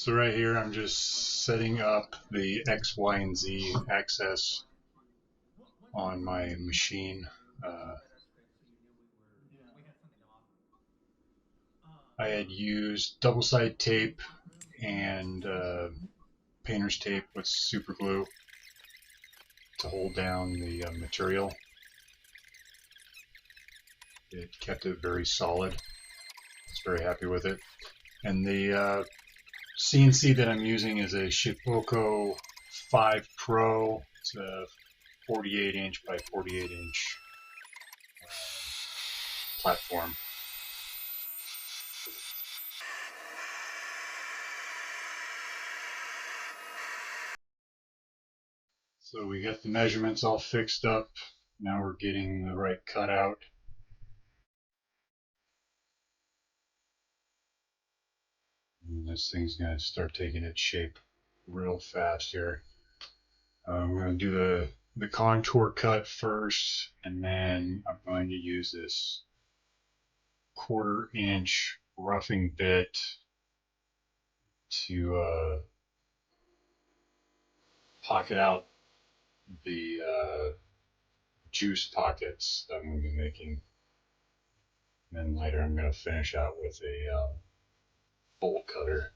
So right here, I'm just setting up the X, Y, and Z axis on my machine. Uh, I had used double-side tape and painter's tape with super glue to hold down the material. It kept it very solid. I was very happy with it. And the CNC that I'm using is a Shipoko 5 Pro. It's a 48 inch by 48 inch platform. So we got the measurements all fixed up. Now we're getting the right cutout. And this thing's going to start taking its shape real fast here. I'm going to do the contour cut first, and then I'm going to use this 1/4 inch roughing bit to pocket out the juice pockets that I'm going to be making. And then later I'm going to finish out with a bolt cutter.